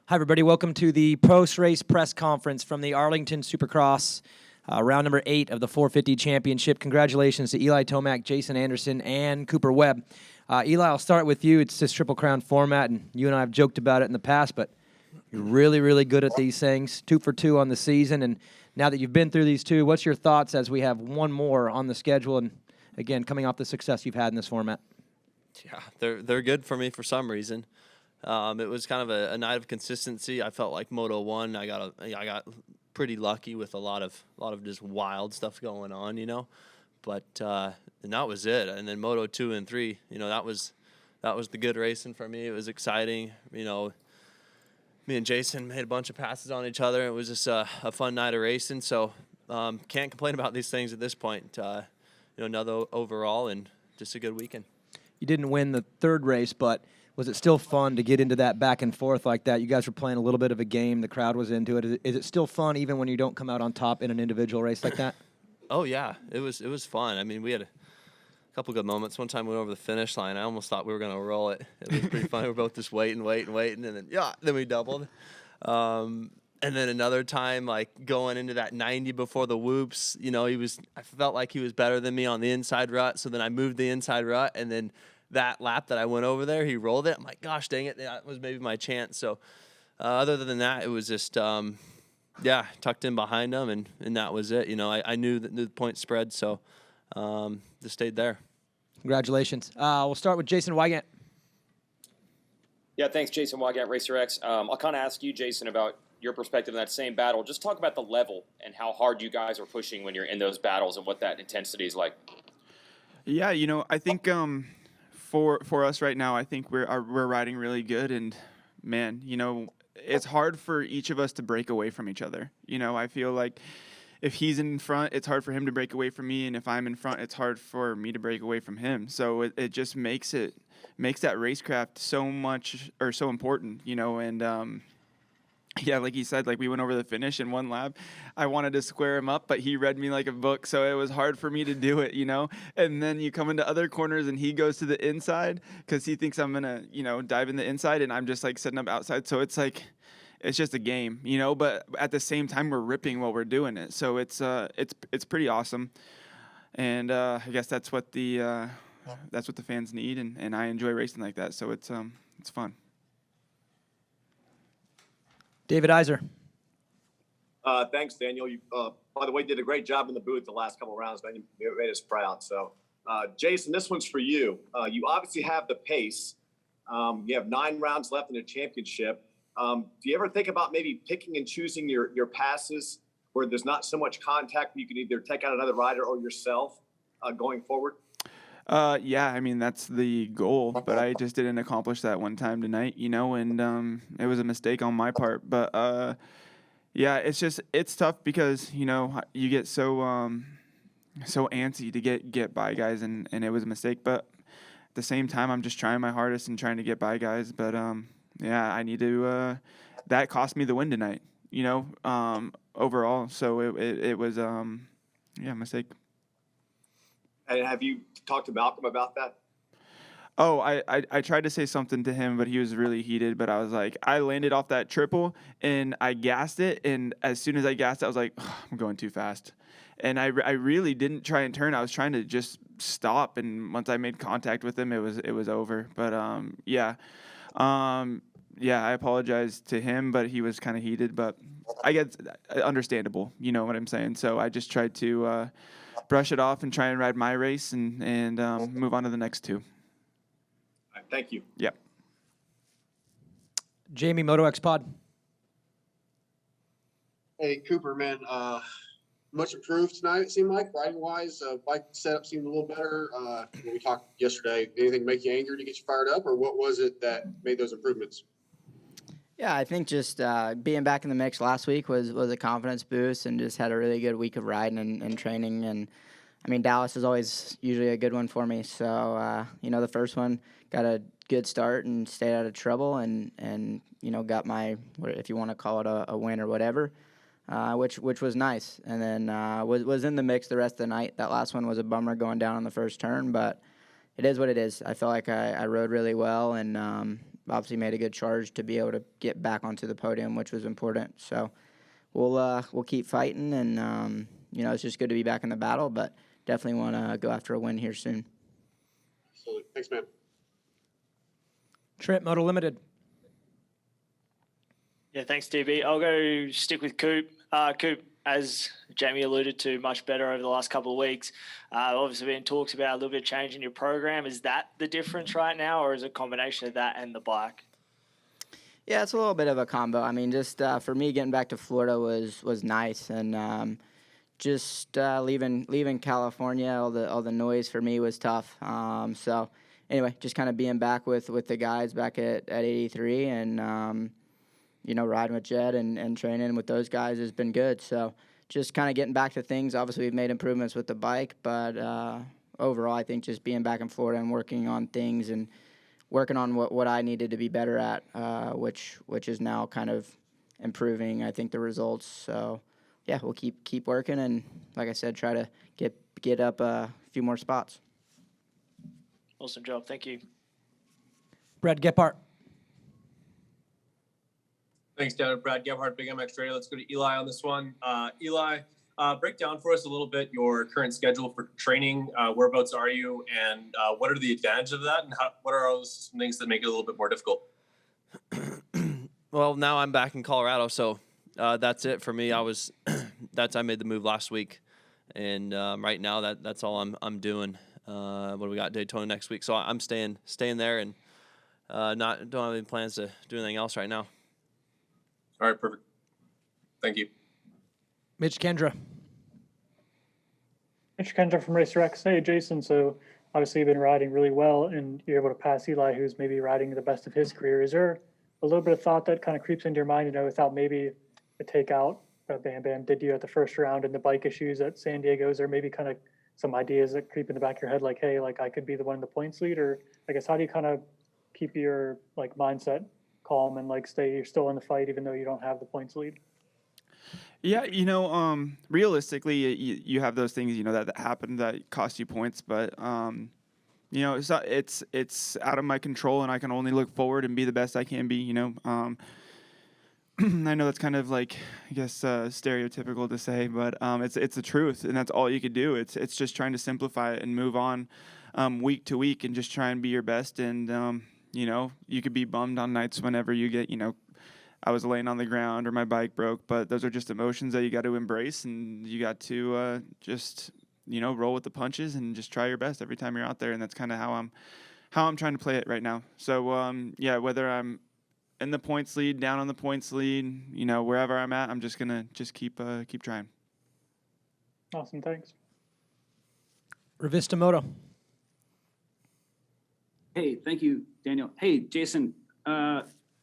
Hi, everybody. Welcome to the post-race press conference from the Arlington Supercross, round number 8 of the 450 championship. Congratulations to Eli Tomac, Jason Anderson, and Cooper Webb. Eli, I'll start with you. It's this Triple Crown format, and you and I have joked about it in the past, but you're really, really good at these things. 2 for 2 on the season, and now that you've been through these two, what's your thoughts as we have one more on the schedule, and again, coming off the success you've had in this format? Yeah, they're good for me for some reason. It was kind of a night of consistency. I felt like Moto 1, I got pretty lucky with a lot of just wild stuff going on, you know. But and that was it. And then Moto 2 and 3, you know, that was the good racing for me. It was exciting. You know, me and Jason made a bunch of passes on each other. It was just a fun night of racing. So can't complain about these things at this point. You know, another overall and just a good weekend. You didn't win the third race, but was it still fun to get into that back and forth like that? You guys were playing a little bit of a game. The crowd was into it. Is it still fun even when you don't come out on top in an individual race like that? Oh, yeah. It was fun. I mean, we had a couple good moments. One time we went over the finish line. I almost thought we were going to roll it. It was pretty fun. We were both just waiting, and then we doubled. And then another time, like, going into that 90 before the whoops, you know, I felt like he was better than me on the inside rut, so then I moved the inside rut, and then that lap that I went over there, he rolled it. I'm like, gosh, dang it, that was maybe my chance. So other than that, it was just, tucked in behind him, and that was it. You know, I knew the point spread, so just stayed there. Congratulations. We'll start with Jason Wygant. Yeah, thanks, Jason Wygant, Racer X. I'll kind of ask you, Jason, about your perspective in that same battle. Just talk about the level and how hard you guys are pushing when you're in those battles and what that intensity is like. Yeah, you know, I think for us right now, I think we're riding really good, and man, you know, it's hard for each of us to break away from each other. You know, I feel like if he's in front, it's hard for him to break away from me, and if I'm in front, it's hard for me to break away from him. So it just makes that racecraft so important, you know, and yeah, like he said, like we went over the finish in one lap. I wanted to square him up, but he read me like a book, so it was hard for me to do it, you know. And then you come into other corners, and he goes to the inside because he thinks I'm gonna, you know, dive in the inside, and I'm just like setting up outside. So it's like, it's just a game, you know. But at the same time, we're ripping while we're doing it, so it's pretty awesome. And I guess that's what the fans need, and I enjoy racing like that. So it's fun. David Iser. Thanks, Daniel. You, by the way, did a great job in the booth the last couple of rounds, man. You made us proud. So, Jason, this one's for you. You obviously have the pace. You have 9 rounds left in the championship. Do you ever think about maybe picking and choosing your passes where there's not so much contact, you can either take out another rider or yourself going forward? Yeah, I mean, that's the goal, but I just didn't accomplish that one time tonight, you know, and it was a mistake on my part. But yeah, it's tough because, you know, you get so antsy to get by guys, and it was a mistake. But at the same time, I'm just trying my hardest and trying to get by guys. But yeah, I need to. That cost me the win tonight, you know, overall. So it was a mistake. And have you talked to Malcolm about that? Oh, I tried to say something to him, but he was really heated. But I was like, I landed off that triple, and I gassed it. And as soon as I gassed it, I was like, I'm going too fast. And I really didn't try and turn. I was trying to just stop. And once I made contact with him, it was over. But, yeah, I apologized to him, but he was kind of heated. But I guess understandable. You know what I'm saying? So I just tried to brush it off and try and ride my race and move on to the next 2. All right, thank you. Yep. Jamie, Moto X Pod. Hey, Cooper, man, much improved tonight, it seemed like, riding-wise. Bike setup seemed a little better. When we talked yesterday, anything make you angry to get you fired up, or what was it that made those improvements? Yeah, I think just being back in the mix last week was a confidence boost, and just had a really good week of riding and training. And, I mean, Dallas is always usually a good one for me. So, you know, the first one got a good start and stayed out of trouble and you know, got my, if you want to call it a win or whatever, which was nice. And then was in the mix the rest of the night. That last one was a bummer going down on the first turn, but it is what it is. I felt like I rode really well and obviously made a good charge to be able to get back onto the podium, which was important. So we'll keep fighting, and it's just good to be back in the battle, but definitely want to go after a win here soon. Absolutely. Thanks, man. Trent, Moto Limited. Yeah, thanks, DB. I'll go stick with Coop. Coop, as Jamie alluded to, much better over the last couple of weeks. Obviously, been talks about a little bit of change in your program. Is that the difference right now, or is it a combination of that and the bike? Yeah, it's a little bit of a combo. I mean, just for me, getting back to Florida was nice, and just leaving California, all the noise for me was tough. So anyway, just kind of being back with the guys back at 83, and riding with Jed and training with those guys has been good. So just kind of getting back to things. Obviously, we've made improvements with the bike, but overall, I think just being back in Florida and working on things and working on what I needed to be better at, which is now kind of improving, I think, the results. So yeah, we'll keep working, and like I said, try to get up a few more spots. Awesome job. Thank you. Brad Gephardt. Thanks, Dad. Brad Gebhardt, Big MX Radio. Let's go to Eli on this one. Eli, break down for us a little bit your current schedule for training. Whereabouts are you, and what are the advantages of that, and what are some things that make it a little bit more difficult? Well, now I'm back in Colorado, so that's it for me. I made the move last week, and right now that's all I'm doing. What do we got? Daytona next week, so I'm staying there, and don't have any plans to do anything else right now. All right, perfect. Thank you. Mitch Kendra. Mitch Kendra from Racer X. Hey, Jason. So obviously you've been riding really well, and you're able to pass Eli, who's maybe riding the best of his career. Is there a little bit of thought that kind of creeps into your mind, without maybe a takeout Bam Bam did you at the first round and the bike issues at San Diego? Is there maybe kind of some ideas that creep in the back of your head, like, hey, like I could be the one in the points lead? Or I guess how do you kind of keep your mindset calm and you're still in the fight even though you don't have the points lead? Yeah, realistically, you have those things, that happen that cost you points, but it's out of my control, and I can only look forward and be the best I can be. I know that's kind of stereotypical to say, but it's the truth, and that's all you could do. It's just trying to simplify it and move on week to week, and just try and be your best. And you could be bummed on nights whenever you get I was laying on the ground or my bike broke, but those are just emotions that you got to embrace, and you got to just roll with the punches and just try your best every time you're out there. And that's kind of how I'm trying to play it right now. So whether I'm in the points lead, down on the points lead, wherever I'm at, I'm just gonna keep trying. Awesome, thanks. Revista Moto. Hey, thank you, Daniel. Hey, Jason,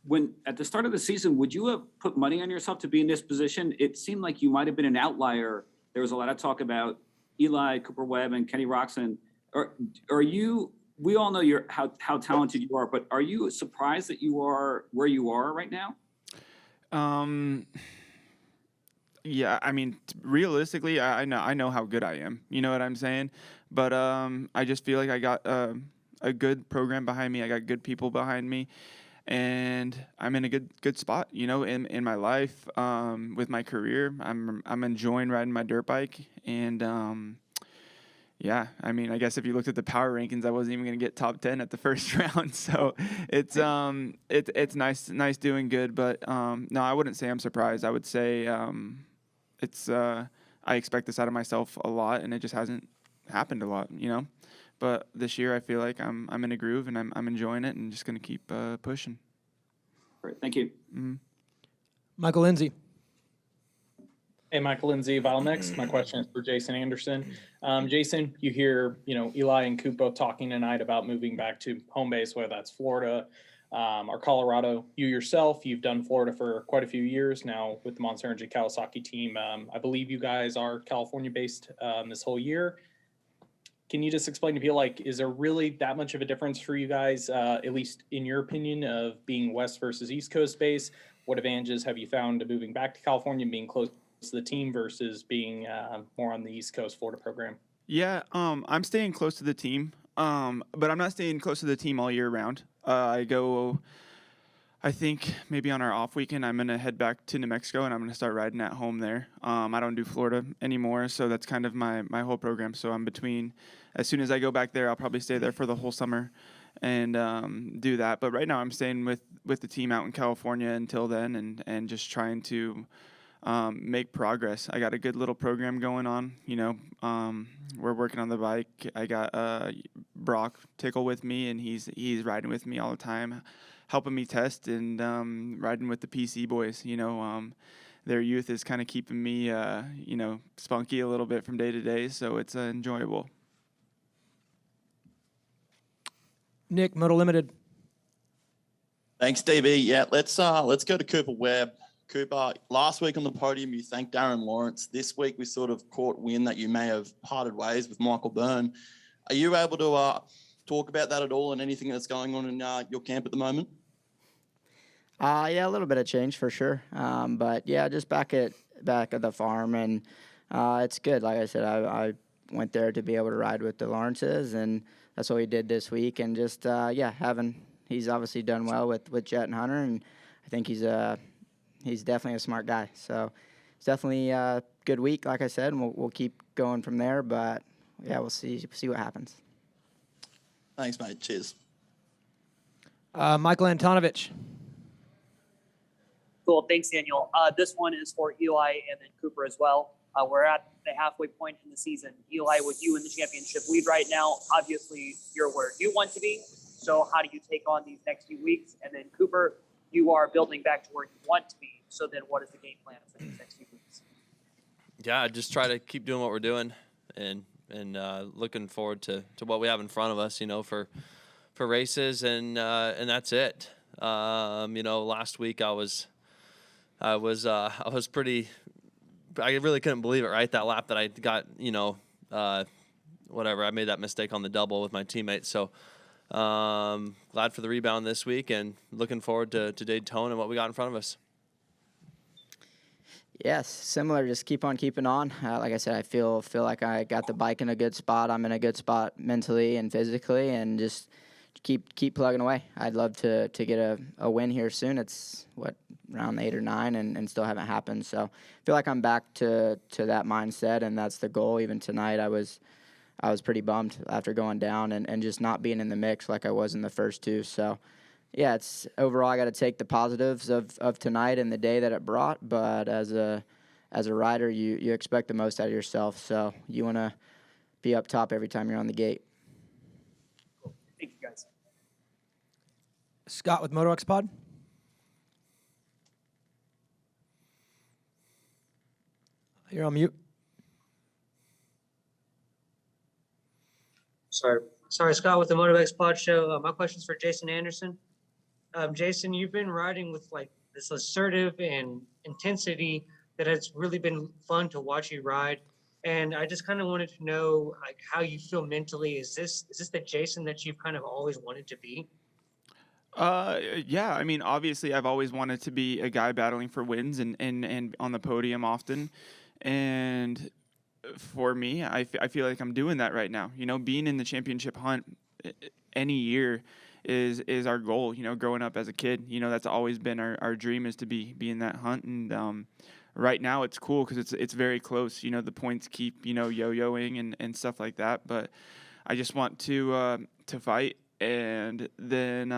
when at the start of the season, would you have put money on yourself to be in this position? It seemed like you might have been an outlier. There was a lot of talk about Eli, Cooper Webb, and Kenny Roczen. Are you? We all know how talented you are, but are you surprised that you are where you are right now? Yeah, I mean, realistically, I know how good I am. You know what I'm saying? But I just feel like I got a good program behind me. I got good people behind me, and I'm in a good spot. In my life, with my career, I'm enjoying riding my dirt bike, and yeah, I mean, I guess if you looked at the power rankings, I wasn't even going to get top 10 at the first round. So it's nice doing good. But no, I wouldn't say I'm surprised. I would say I expect this out of myself a lot, and it just hasn't happened a lot, But this year, I feel like I'm in a groove, and I'm enjoying it, and just going to keep pushing. Great, thank you. Mm-hmm. Michael Lindsay. Hey, Michael Lindsay, Valnex. My question is for Jason Anderson. Jason, you hear, Eli and Coop both talking tonight about moving back to home base, whether that's Florida or Colorado. You yourself, you've done Florida for quite a few years now with the Monster Energy Kawasaki team. I believe you guys are California-based this whole year. Can you just explain to people, is there really that much of a difference for you guys, at least in your opinion, of being West versus East Coast based? What advantages have you found to moving back to California and being close to the team versus being more on the East Coast Florida program? Yeah, I'm staying close to the team, but I'm not staying close to the team all year round. I go I think maybe on our off weekend, I'm going to head back to New Mexico and I'm going to start riding at home there. I don't do Florida anymore, so that's kind of my whole program. So I'm between, as soon as I go back there, I'll probably stay there for the whole summer and do that. But right now I'm staying with the team out in California until then and just trying to make progress. I got a good little program going on. We're working on the bike. I got Brock Tickle with me, and he's riding with me all the time, helping me test and riding with the PC boys. Their youth is kind of keeping me, spunky a little bit from day to day, so it's enjoyable. Nick, Moto Limited. Thanks, DB. Yeah, let's go to Cooper Webb. Cooper, last week on the podium, you thanked Darren Lawrence. This week, we sort of caught wind that you may have parted ways with Michael Byrne. Are you able to talk about that at all and anything that's going on in your camp at the moment? Yeah, a little bit of change for sure. But yeah, just back at the farm, and it's good. Like I said, I went there to be able to ride with the Lawrences, and that's what we did this week. And just he's obviously done well with Jet and Hunter, and I think he's definitely a smart guy. So it's definitely a good week, like I said, and we'll keep going from there. But yeah, we'll see what happens. Thanks, mate. Cheers. Michael Antonovich. Cool. Thanks, Daniel. This one is for Eli and then Cooper as well. We're at the halfway point in the season. Eli, with you in the championship lead right now, obviously you're where you want to be. So how do you take on these next few weeks? And then Cooper, you are building back to where you want to be. So then what is the game plan for these next few weeks? Yeah, just try to keep doing what we're doing and looking forward to what we have in front of us, for races, and that's it. Last week I really couldn't believe it, right? That lap that I got, I made that mistake on the double with my teammates. So glad for the rebound this week and looking forward to Daytona and what we got in front of us. Yes, similar. Just keep on keeping on. Like I said, I feel like I got the bike in a good spot. I'm in a good spot mentally and physically, and just keep plugging away. I'd love to get a win here soon. It's round 8 or 9, and still haven't happened. So I feel like I'm back to that mindset, and that's the goal. Even tonight, I was pretty bummed after going down and just not being in the mix like I was in the first two. So yeah, it's overall I got to take the positives of tonight and the day that it brought. But as a rider, you expect the most out of yourself. So you want to be up top every time you're on the gate. Cool. Thank you, guys. Scott with MotoX Pod. You're on mute. Sorry, Scott with the MotoX Pod Show. My question's for Jason Anderson. Jason, you've been riding with this assertive and intensity that has really been fun to watch you ride. And I just kind of wanted to know how you feel mentally. Is this the Jason that you've kind of always wanted to be? Yeah, I mean, obviously I've always wanted to be a guy battling for wins and on the podium often. And for me, I feel like I'm doing that right now. Being in the championship hunt any year is our goal. Growing up as a kid, that's always been our dream, is to be in that hunt. And right now it's cool because it's very close. The points keep yo-yoing and stuff like that. But I just want to fight, and then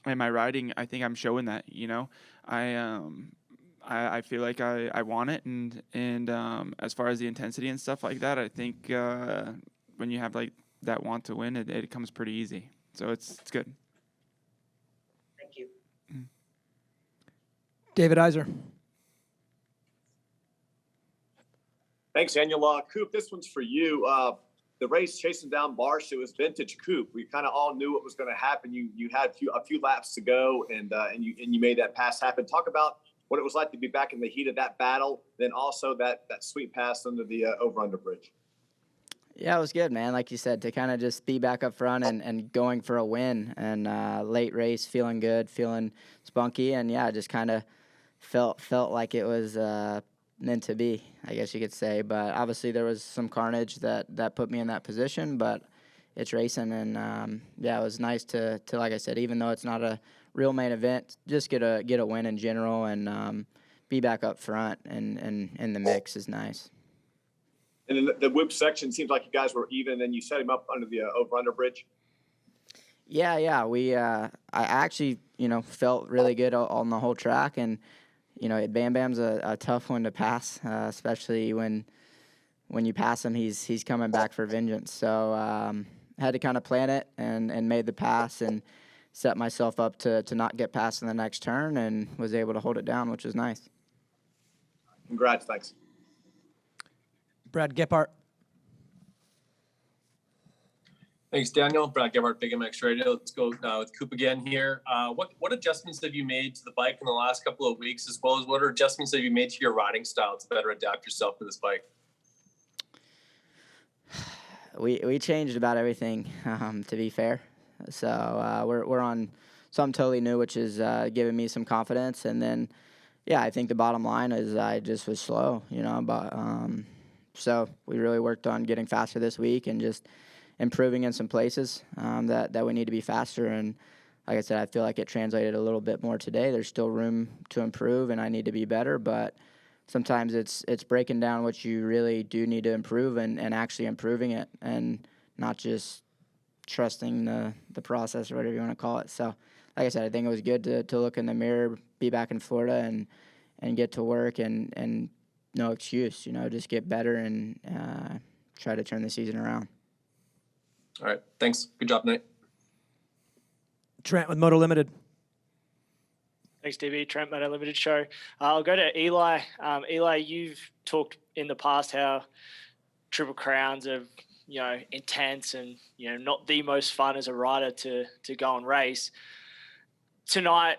in my riding, I think I'm showing that. I feel like I want it, and as far as the intensity and stuff like that, I think when you have that want to win, it comes pretty easy. So it's good. Thank you. David Iser. Thanks, Daniel. Coop, this one's for you. The race chasing down Barsh, it was vintage Coop. We kind of all knew what was going to happen. You had a few laps to go, and you made that pass happen. Talk about what it was like to be back in the heat of that battle, then also that sweet pass under the over-under bridge. Yeah, it was good, man. Like you said, to kind of just be back up front and going for a win, and late race, feeling good, feeling spunky, and yeah, just kind of felt like it was meant to be, I guess you could say. But obviously there was some carnage that put me in that position, but it's racing, and yeah, it was nice to like I said, even though it's not a real main event, just get a win in general and be back up front and in the mix is nice. And then the whoop section seems like you guys were even, and then you set him up under the over-under bridge. Yeah. I actually, felt really good on the whole track, and Bam Bam's a tough one to pass, especially when you pass him, he's coming back for vengeance. So had to kind of plan it and made the pass and set myself up to not get past in the next turn, and was able to hold it down, which was nice. Congrats, thanks. Brad Gephardt. Thanks, Daniel. Brad Gebhardt, Big MX Radio. Let's go with Coop again here. What adjustments have you made to the bike in the last couple of weeks, as well as what adjustments have you made to your riding style to better adapt yourself to this bike? We changed about everything, to be fair. So we're on something totally new, which is giving me some confidence. And then, I think the bottom line is I just was slow, but so we really worked on getting faster this week and just improving in some places that we need to be faster. And like I said, I feel like it translated a little bit more today. There's still room to improve, and I need to be better, but sometimes it's breaking down what you really do need to improve and actually improving it, and not just trusting the process or whatever you want to call it. So like I said, I think it was good to look in the mirror, be back in Florida, and get to work and no excuse, just get better and try to turn the season around. All right. Thanks. Good job tonight. Trent with Moto Limited. Thanks, DB. Trent, Moto Limited Show. I'll go to Eli. Eli, you've talked in the past how Triple Crowns are, intense and, not the most fun as a rider to go and race. Tonight,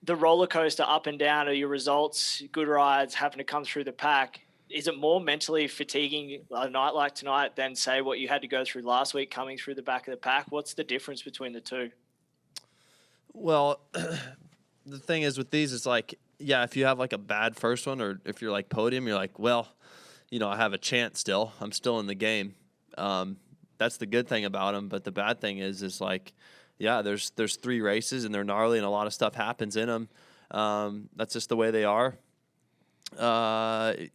the roller coaster up and down of your results, good rides, having to come through the pack. Is it more mentally fatiguing a night like tonight than, say, what you had to go through last week coming through the back of the pack? What's the difference between the two? Well, the thing is with these, it's like, if you have like a bad first one, or if you're like podium, you're like, well, I have a chance still. I'm still in the game. That's the good thing about them. But the bad thing is like, there's 3 races and they're gnarly and a lot of stuff happens in them. That's just the way they are. And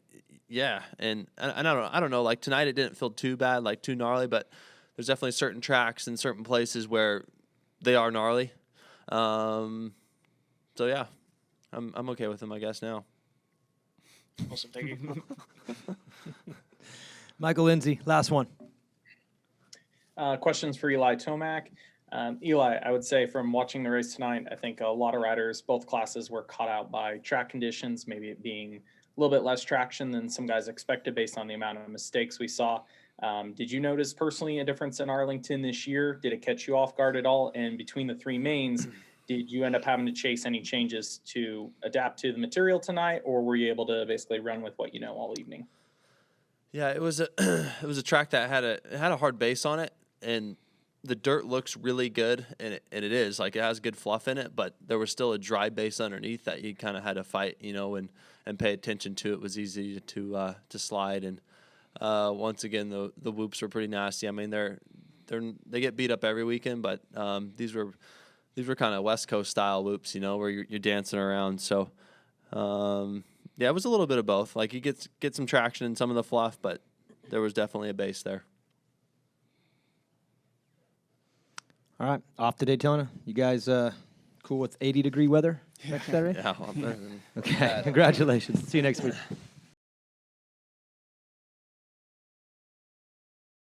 I don't know. Like tonight, it didn't feel too bad, like too gnarly. But there's definitely certain tracks and certain places where they are gnarly. I'm okay with them, I guess now. Awesome, thank you. Michael Lindsay, last one. Questions for Eli Tomac. Eli, I would say from watching the race tonight, I think a lot of riders, both classes, were caught out by track conditions, maybe it being a little bit less traction than some guys expected based on the amount of mistakes we saw. Did you notice personally a difference in Arlington this year? Did it catch you off guard at all? And between the 3 mains, did you end up having to chase any changes to adapt to the material tonight, or were you able to basically run with what you know all evening? Yeah, it was a track that had a hard base on it, and the dirt looks really good, and it is like it has good fluff in it, but there was still a dry base underneath that you kind of had to fight, and pay attention to. It was easy to slide, and once again the whoops were pretty nasty. I mean they get beat up every weekend, but these were kind of West Coast style whoops, where you're dancing around. So it was a little bit of both. Like you get some traction in some of the fluff, but there was definitely a base there. All right, off to Daytona. You guys cool with 80-degree weather next Saturday? Yeah. Okay, congratulations. See you next week.